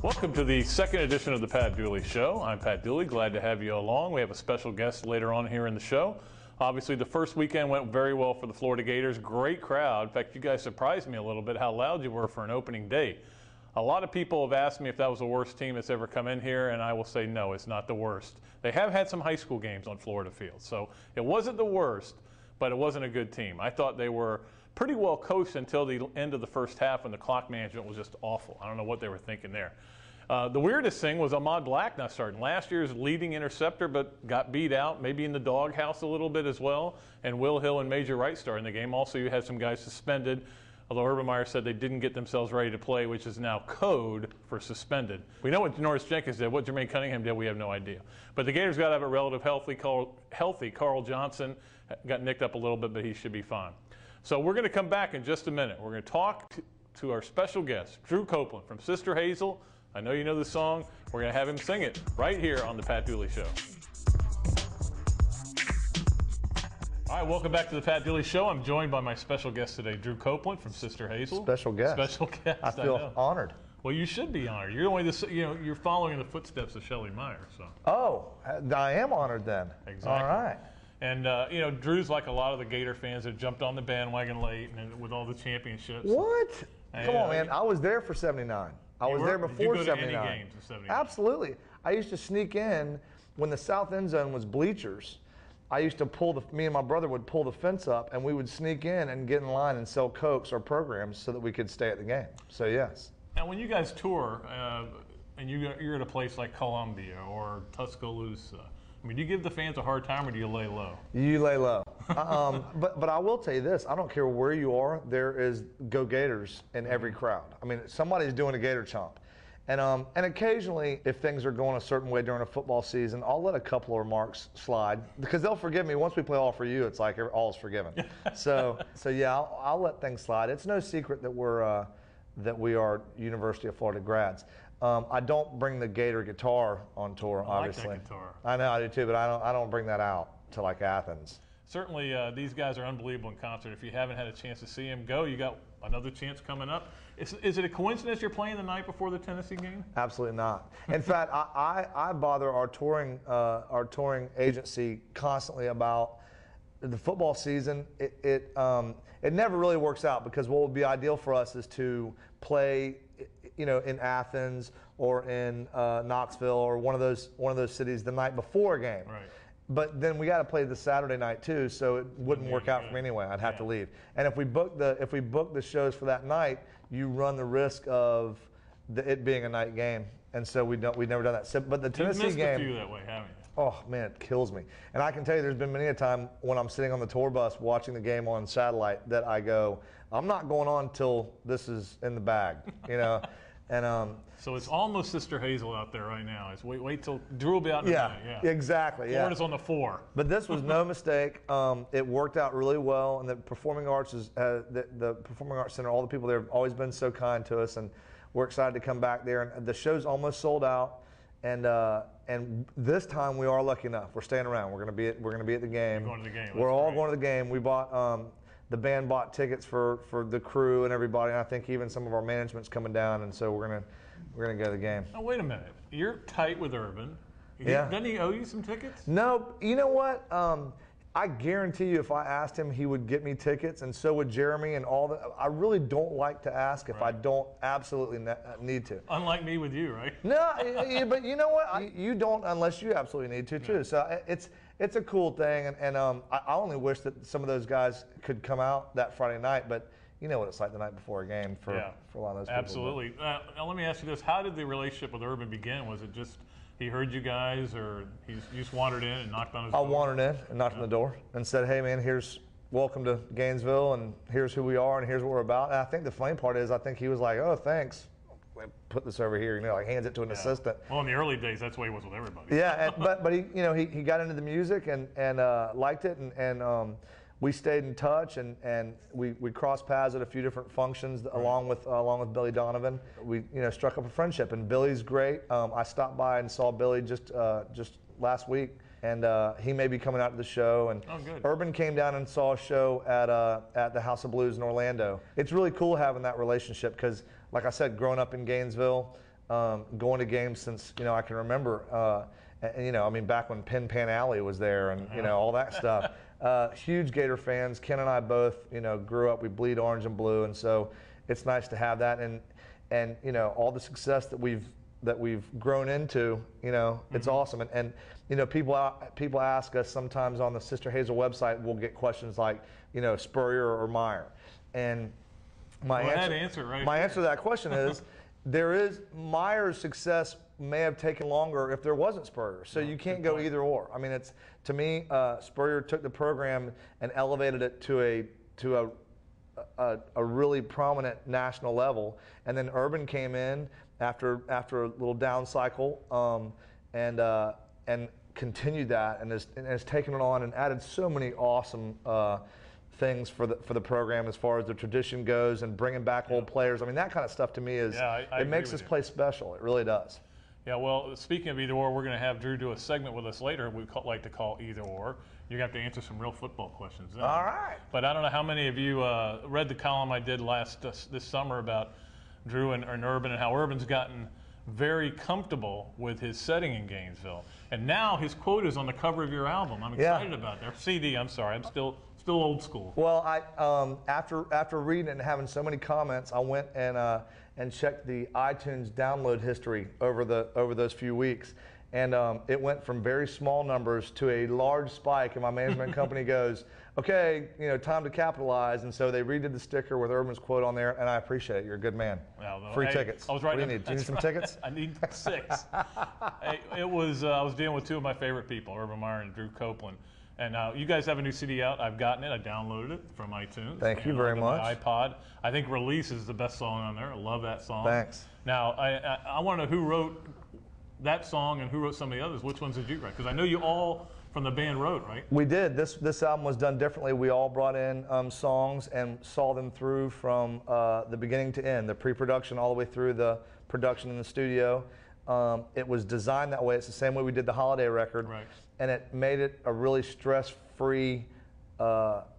Welcome to the second edition of the Pat Dooley Show. I'm Pat Dooley. Glad to have you along. We have a special guest later on here in the show. Obviously, the first weekend went very well for the Florida Gators. Great crowd. In fact, you guys surprised me a little bit how loud you were for an opening day. A lot of people have asked me if that was the worst team that's ever come in here, and I will say no, it's not the worst. They have had some high school games on Florida field, so it wasn't the worst, but it wasn't a good team. I thought they were pretty well coached until the end of the first half, and the clock management was just awful. I don't know what they were thinking there. The weirdest thing was Ahmad Black not starting. Last year's leading interceptor, but got beat out, maybe in the doghouse a little bit as well. And Will Hill and Major Wright starting the game. Also, you had some guys suspended, although Urban Meyer said they didn't get themselves ready to play, which is now code for suspended. We know what Norris Jenkins did. What Jermaine Cunningham did, we have no idea. But the Gators got to have a relative healthy. Carl Johnson got nicked up a little bit, but he should be fine. So we're going to come back in just a minute. We're going to talk to our special guest, Drew Copeland from Sister Hazel. I know you know the song. We're going to have him sing it right here on the Pat Dooley Show. All right, welcome back to the Pat Dooley Show. I'm joined by my special guest today, Drew Copeland from Sister Hazel. Special guest. Special guest. I feel honored. Well, you should be honored. You're only you're following the footsteps of Shelley Meyer. So. Oh, I am honored then. Exactly. All right. And Drew's like a lot of the Gator fans that jumped on the bandwagon late and with all the championships. What? Come on, man. I was there for '79. I was there before '79. Did you go to any games in '79? Absolutely. I used to sneak in when the south end zone was bleachers. I used to me and my brother would pull the fence up, and we would sneak in and get in line and sell Cokes or programs so that we could stay at the game. So yes. Now, when you guys tour and you're at a place like Columbia or Tuscaloosa, I mean, do you give the fans a hard time or do you lay low? You lay low. But I will tell you this. I don't care where you are. There is Go Gators in every crowd. I mean, somebody's doing a Gator chomp. And occasionally, if things are going a certain way during a football season, I'll let a couple of remarks slide because they'll forgive me. Once we play All For You, it's like all is forgiven. so yeah, I'll let things slide. It's no secret that we are University of Florida grads. I don't bring the Gator guitar on tour, obviously. I like that guitar. I know, I do too, but I don't bring that out to like Athens. Certainly, these guys are unbelievable in concert. If you haven't had a chance to see them go, you got another chance coming up. Is it a coincidence you're playing the night before the Tennessee game? Absolutely not. In fact, I bother our touring agency constantly about the football season. It never really works out because what would be ideal for us is to play, in Athens or in Knoxville or one of those cities the night before a game. Right. But then we got to play the Saturday night too, so it wouldn't work out for me anyway. I'd have to leave. And if we book the shows for that night, you run the risk of it being a night game, and so we've never done that. So, but the Tennessee You've missed game, a few that way, haven't you? Oh man, it kills me. And I can tell you, there's been many a time when I'm sitting on the tour bus watching the game on satellite that I go, I'm not going on till this is in the bag, And so it's almost Sister Hazel out there right now. It's wait till Drew will be out in a minute. Yeah, exactly. Florida's on the 4. But this was no mistake. It worked out really well, and the Performing Arts the Performing Arts Center. All the people there have always been so kind to us, and we're excited to come back there. And the show's almost sold out, and this time we are lucky enough. We're staying around. We're going to be at the game. You're going to the game. We're all going to the game. We bought. The band bought tickets for the crew and everybody, and I think even some of our management's coming down, and so we're gonna go to the game. Now wait a minute, you're tight with Urban. Doesn't he owe you some tickets? No, you know what? I guarantee you, if I asked him, he would get me tickets, and so would Jeremy and all that. I really don't like to ask if I don't absolutely need to. Unlike me with you, right? No, but you know what? You don't unless you absolutely need to too. So it's a cool thing, and I only wish that some of those guys could come out that Friday night, but you know what it's like the night before a game for a lot of those people. Absolutely. Now let me ask you this: how did the relationship with Urban begin? Was it just he heard you guys, or you just wandered in and knocked on his door? I wandered in and knocked on the door and said, "Hey, man, welcome to Gainesville, and here's who we are, and here's what we're about." And I think the funny part is, I think he was like, "Oh, thanks. Put this over here," like hands it to an assistant. Well, in the early days, that's the way it was with everybody. Yeah, but he got into the music and liked it, and we stayed in touch, and we crossed paths at a few different functions along with Billy Donovan. We struck up a friendship, and Billy's great. I stopped by and saw Billy just last week and he may be coming out to the show. And Urban came down and saw a show at the House of Blues in Orlando. It's really cool having that relationship because, like I said, growing up in Gainesville, going to games since I can remember. And, I mean, back when Pin Pan Alley was there and, all that stuff. Huge Gator fans. Ken and I both, grew up. We bleed orange and blue. And so it's nice to have that. And all the success that we've grown into, it's awesome. And people ask us sometimes on the Sister Hazel website, we'll get questions like, Spurrier or Meyer. And my answer to that question is, Meyer's success may have taken longer if there wasn't Spurrier. So you can't go either or. I mean, to me, Spurrier took the program and elevated it to a really prominent national level, and then Urban came in after a little down cycle, and continued that, and has taken it on and added so many awesome things for the program as far as the tradition goes, and bringing back old players. I mean, that kind of stuff to me is it makes this place special. It really does. Yeah, well, speaking of either or, we're going to have Drew do a segment with us later we like to call either or. You're going to have to answer some real football questions then. All right. But I don't know how many of you read the column I did this summer about Drew and Urban, and how Urban's gotten very comfortable with his setting in Gainesville. And now his quote is on the cover of your album. I'm excited about that. CD, I'm sorry. I'm still old school. Well, after reading it and having so many comments, I went and checked the iTunes download history over those few weeks, and it went from very small numbers to a large spike. And my management company goes, "Okay, time to capitalize." And so they redid the sticker with Urban's quote on there, and I appreciate it. You're a good man. Well, Free tickets. I was right. What do you need? Do you need some tickets? I need 6. I was dealing with 2 of my favorite people, Urban Meyer and Drew Copeland. And you guys have a new CD out. I've gotten it. I downloaded it from iTunes. Thank you very much. My iPod. I think Release is the best song on there. I love that song. Thanks. Now, I want to know who wrote that song and who wrote some of the others. Which ones did you write? Because I know you all from the band wrote, right? We did. This album was done differently. We all brought in songs and saw them through from the beginning to end, the pre-production all the way through the production in the studio. It was designed that way. It's the same way we did the Holiday record. Right. And it made it a really stress-free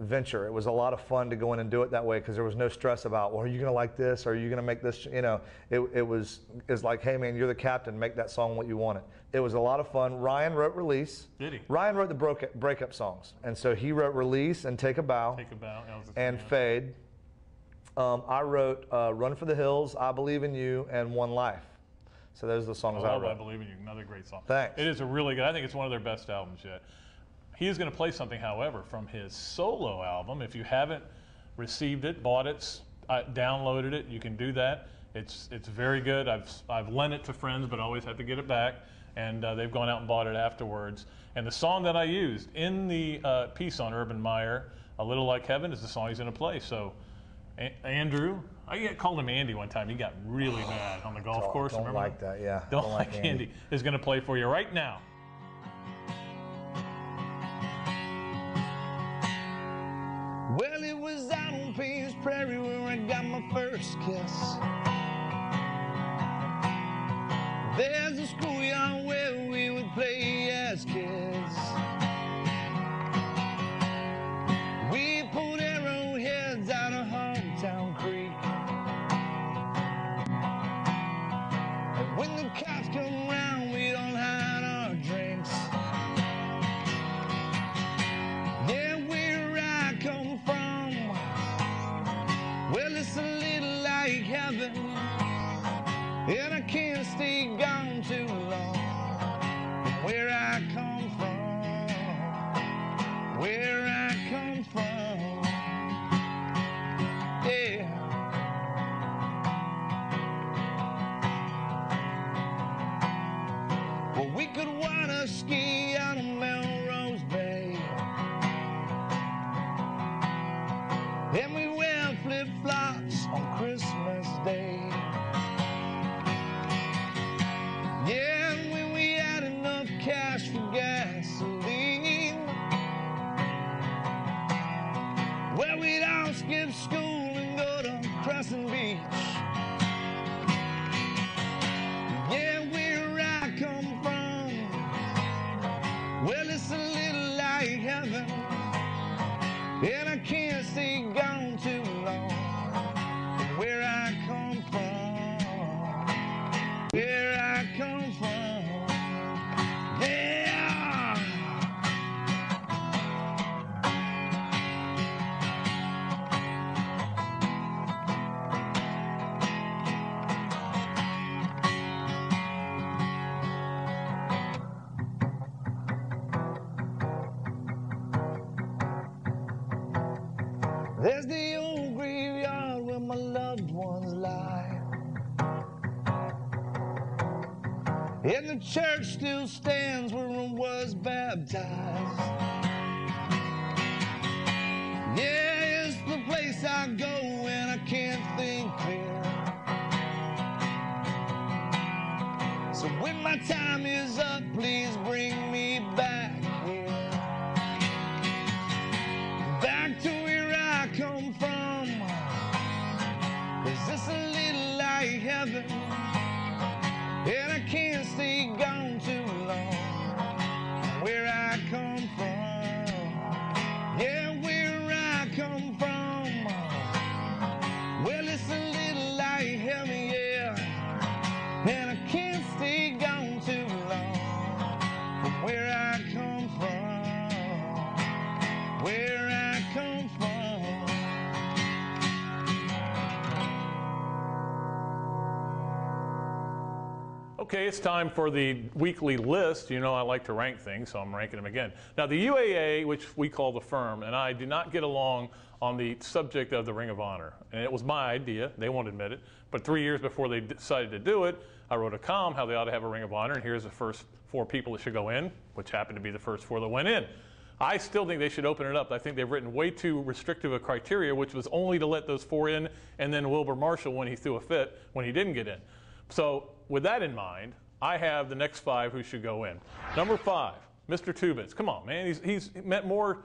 venture. It was a lot of fun to go in and do it that way because there was no stress about, well, are you going to like this? Or are you going to make this? It was like, hey, man, you're the captain. Make that song what you want it. It was a lot of fun. Ryan wrote Release. Did he? Ryan wrote the breakup songs. And so he wrote Release and Take a Bow. Take a Bow. And Fade. I wrote Run for the Hills, I Believe in You, and One Life. So those are the songs I wrote. I Believe in You, another great song. Thanks. It is a really good, I think it's one of their best albums yet. He is going to play something, however, from his solo album. If you haven't received it, bought it, downloaded it, you can do that. It's very good. I've lent it to friends, but always have to get it back. And they've gone out and bought it afterwards. And the song that I used in the piece on Urban Meyer, A Little Like Heaven, is the song he's going to play. So, Andrew, I called him Andy one time. He got really mad on the golf course. Don't remember? like that, yeah. Don't like Andy. Is going to play for you right now. Well, it was out on Payne's Prairie where I got my first kiss. There's a schoolyard where we would play as kids. We pulled arrowheads out of Hometown Creek. And when the cops come around, we'd all hide our drinks. Yeah, where I come from, well, it's a little like heaven, and I can't stay gone too long. Where I come from, where I come from, yeah. Well, we could water ski out of Melrose Bay, and we wear flip-flops on Christmas Day. Yeah, and when we had enough cash for gasoline, well, we'd all skip school and go to Crescent Beach. Yeah, where I come from, well, There's the old graveyard where my loved ones lie. And the church still stands where I was baptized. Yeah, it's the place I go when I can't think clear. So when my time is up, please bring me back here. Back to where I come from. 'Cause it's a little like heaven, and I can't stay gone too long. Where I come from, yeah, where I come from. Well, it's a little like heaven, yeah, and I can't stay gone too long. From where I come from, where I come from. Okay, it's time for the weekly list. You know I like to rank things, so I'm ranking them again. Now, the UAA, which we call the firm, and I do not get along on the subject of the Ring of Honor. And it was my idea. They won't admit it. But 3 years before they decided to do it, I wrote a column how they ought to have a Ring of Honor, and here's the first 4 people that should go in, which happened to be the first 4 that went in. I still think they should open it up. I think they've written way too restrictive a criteria, which was only to let those 4 in, and then Wilbur Marshall when he threw a fit when he didn't get in. So with that in mind, I have the next 5 who should go in. Number 5, Mr. Two-Bits. Come on, man. He's meant more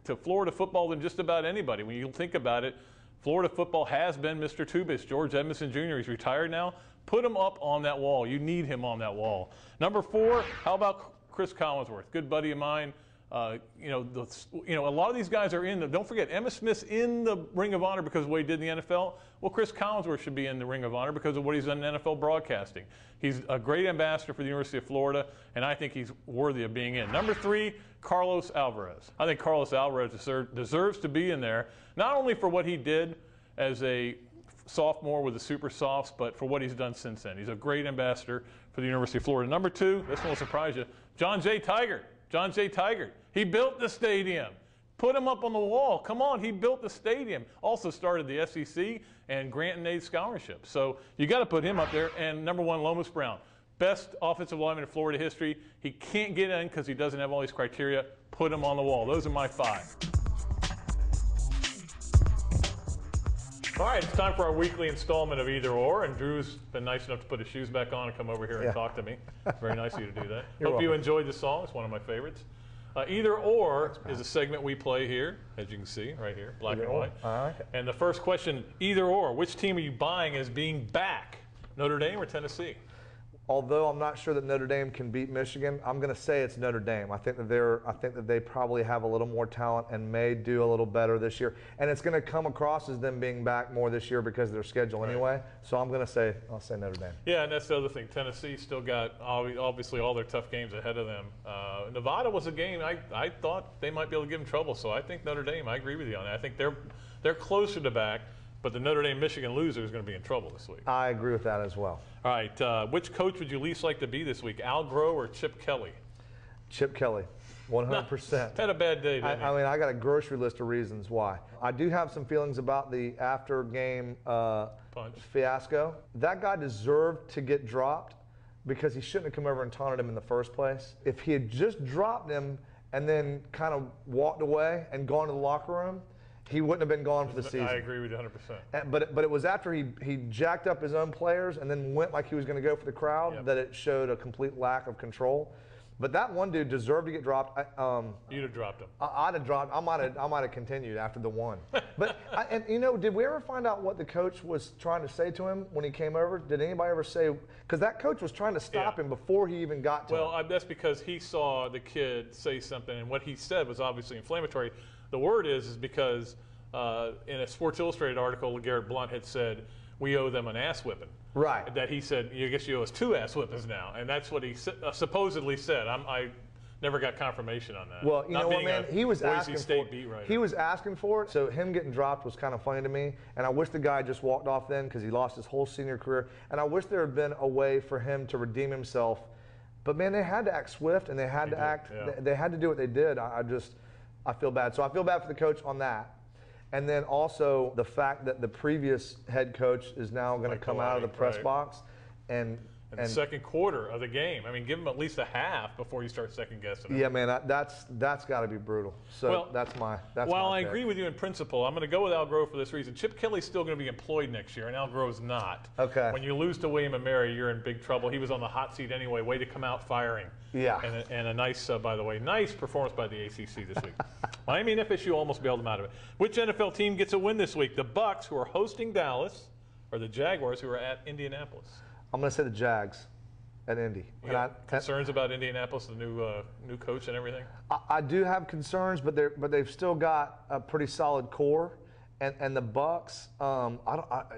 to Florida football than just about anybody. When you think about it, Florida football has been Mr. Two-Bits. George Edmondson Jr., he's retired now. Put him up on that wall. You need him on that wall. Number 4, how about Chris Collinsworth? Good buddy of mine. A lot of these guys are in the, don't forget, Emmitt Smith's in the Ring of Honor because of what he did in the NFL. Well, Chris Collinsworth should be in the Ring of Honor because of what he's done in NFL broadcasting. He's a great ambassador for the University of Florida, and I think he's worthy of being in. Number 3, Carlos Alvarez. I think Carlos Alvarez deserves to be in there, not only for what he did as a sophomore with the Super Softs, but for what he's done since then. He's a great ambassador for the University of Florida. Number 2, this one will surprise you, John J. Tigert. John J. Tigert. He built the stadium. Put him up on the wall. Come on, he built the stadium. Also started the SEC and grant and aid scholarships. So you got to put him up there. And number 1, Lomas Brown. Best offensive lineman in Florida history. He can't get in because he doesn't have all these criteria. Put him on the wall. Those are my 5. All right, it's time for our weekly installment of Either Or, and Drew's been nice enough to put his shoes back on and come over here and talk to me. Very nice of you to do that. Hope you enjoyed the song. It's one of my favorites. Either Or is a segment we play here, as you can see right here, black and white. I like it. And the first question, Either Or, which team are you buying as being back, Notre Dame or Tennessee? Although I'm not sure that Notre Dame can beat Michigan, I'm going to say it's Notre Dame. I think that they probably have a little more talent and may do a little better this year. And it's going to come across as them being back more this year because of their schedule anyway. So I'll say Notre Dame. Yeah, and that's the other thing. Tennessee still got obviously all their tough games ahead of them. Nevada was a game I thought they might be able to give them trouble. So I think Notre Dame. I agree with you on that. I think they're closer to back. But the Notre Dame-Michigan loser is going to be in trouble this week. I agree with that as well. All right. Which coach would you least like to be this week, Al Groh or Chip Kelly? Chip Kelly, 100%. Had a bad day, didn't he? I mean, I got a grocery list of reasons why. I do have some feelings about the after-game fiasco. That guy deserved to get dropped because he shouldn't have come over and taunted him in the first place. If he had just dropped him and then kind of walked away and gone to the locker room, he wouldn't have been gone for the season. I agree with you 100%. But it was after he jacked up his own players and then went like he was going to go for the crowd that it showed a complete lack of control. But that one dude deserved to get dropped. You'd have dropped him. I'd have dropped. I might have continued after the one. But did we ever find out what the coach was trying to say to him when he came over? Did anybody ever say? Because that coach was trying to stop him before he even got to him. Well, that's because he saw the kid say something, and what he said was obviously inflammatory. The word is because in a Sports Illustrated article, Garrett Blunt had said, we owe them an ass whipping. Right. That he said, I guess you owe us 2 ass whippings now. And that's what he supposedly said. I never got confirmation on that. Well, you know what, man? He was asking for it. He was asking for it. So him getting dropped was kind of funny to me. And I wish the guy just walked off then because he lost his whole senior career. And I wish there had been a way for him to redeem himself. But, man, they had to act swift and they had to act. Yeah. They had to do what they did. I feel bad. So I feel bad for the coach on that. And then also the fact that the previous head coach is now going to come out of the press box and the second quarter of the game. I mean, give him at least a half before you start second guessing. Yeah, man, that's got to be brutal. So that's my While I pick. agree with you in principle, I'm going to go with Al Grove for this reason. Chip Kelly's still going to be employed next year, and Al Grove's not. Okay. When you lose to William and Mary, you're in big trouble. He was on the hot seat anyway. Way to come out firing. Yeah. And a nice, by the way, nice performance by the ACC this week. Miami and FSU almost bailed them out of it. Which NFL team gets a win this week? The Bucs, who are hosting Dallas, or the Jaguars, who are at Indianapolis? I'm going to say the Jags at Indy. Concerns about Indianapolis, the new coach and everything? I do have concerns, but they've still got a pretty solid core. And the Bucs,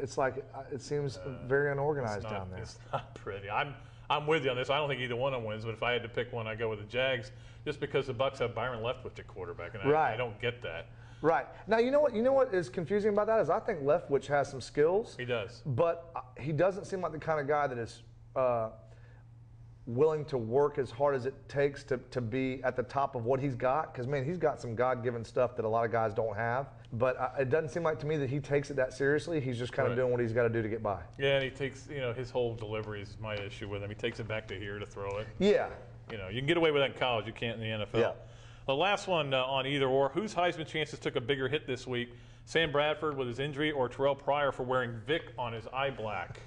it's like it seems very unorganized down there. It's not pretty. I'm with you on this. I don't think either one of them wins, but if I had to pick one, I'd go with the Jags, just because the Bucs have Byron Leftwich at quarterback, and I don't get that. Right. Now, you know what is confusing about that is I think Leftwich has some skills. He does. But he doesn't seem like the kind of guy that is willing to work as hard as it takes to be at the top of what he's got. Because, man, he's got some God-given stuff that a lot of guys don't have. But it doesn't seem like to me that he takes it that seriously. He's just kind of doing what he's got to do to get by. Yeah, and he takes, his whole delivery is my issue with him. He takes it back to here to throw it. Yeah. You can get away with that in college. You can't in the NFL. Yeah. The last one on either or. Whose Heisman chances took a bigger hit this week? Sam Bradford with his injury or Terrell Pryor for wearing Vic on his eye black?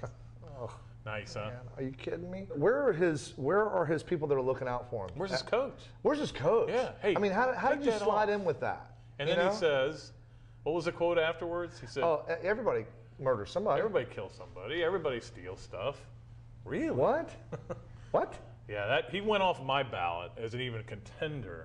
Oh, nice, huh? Man, are you kidding me? Where are his people that are looking out for him? Where's his coach? Where's his coach? Yeah. Hey, I mean, how did you slide in with that? And then he says, what was the quote afterwards? He said, "Oh, everybody murders somebody. Everybody kills somebody. Everybody steals stuff." Really? What? What? Yeah, he went off my ballot as an even contender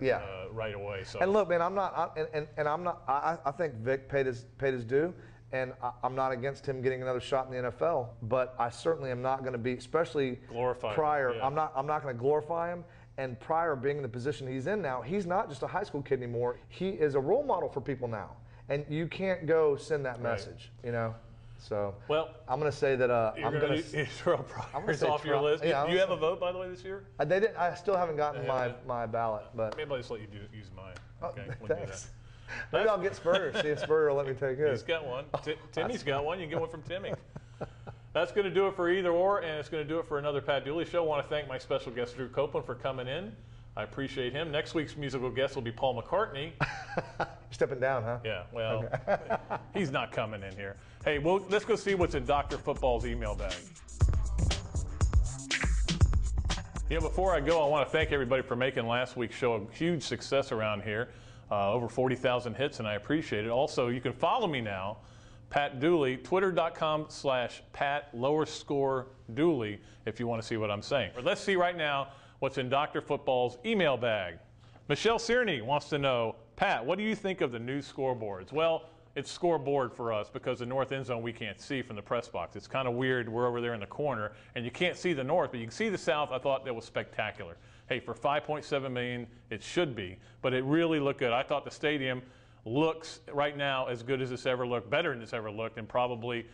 right away. So. And look, man, I think Vic paid his due, and I'm not against him getting another shot in the NFL. But I certainly am not going to be, especially glorify Pryor. Yeah. I'm not going to glorify him. And Pryor, being in the position he's in now, he's not just a high school kid anymore. He is a role model for people now, and you can't go send that message, So I'm going to say that I'm going to throw Pryor off your list. Yeah, do you have a vote, by the way, this year? I still haven't gotten my ballot, but maybe I'll just let you use mine. Okay, thanks. Maybe I'll get Spurrier. See if Spurrier will let me take his. He's got one. Timmy's got one. You can get one from Timmy. That's going to do it for either or, and it's going to do it for another Pat Dooley Show. I want to thank my special guest, Drew Copeland, for coming in. I appreciate him. Next week's musical guest will be Paul McCartney. Stepping down, huh? Yeah, well, he's not coming in here. Hey, let's go see what's in Dr. Football's email bag. Before I go, I want to thank everybody for making last week's show a huge success around here. Over 40,000 hits, and I appreciate it. Also, you can follow me now, Pat Dooley, twitter.com/Pat_Dooley, if you want to see what I'm saying. But let's see right now what's in Dr. Football's email bag. Michelle Cierney wants to know, Pat, what do you think of the new scoreboards? Well, it's scoreboard for us because the north end zone we can't see from the press box. It's kind of weird. We're over there in the corner, and you can't see the north, but you can see the south. I thought that was spectacular. Hey, for $5.7 million, it should be, but it really looked good. I thought the stadium looks right now as good as it's ever looked, better than it's ever looked, and probably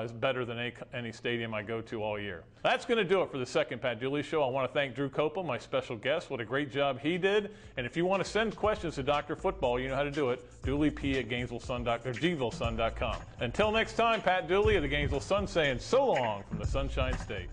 is better than any stadium I go to all year. That's going to do it for the second Pat Dooley Show. I want to thank Drew Copeland, my special guest. What a great job he did. And if you want to send questions to Dr. Football, you know how to do it. DooleyP@GainesvilleSun.com. Until next time, Pat Dooley of the Gainesville Sun saying so long from the Sunshine State.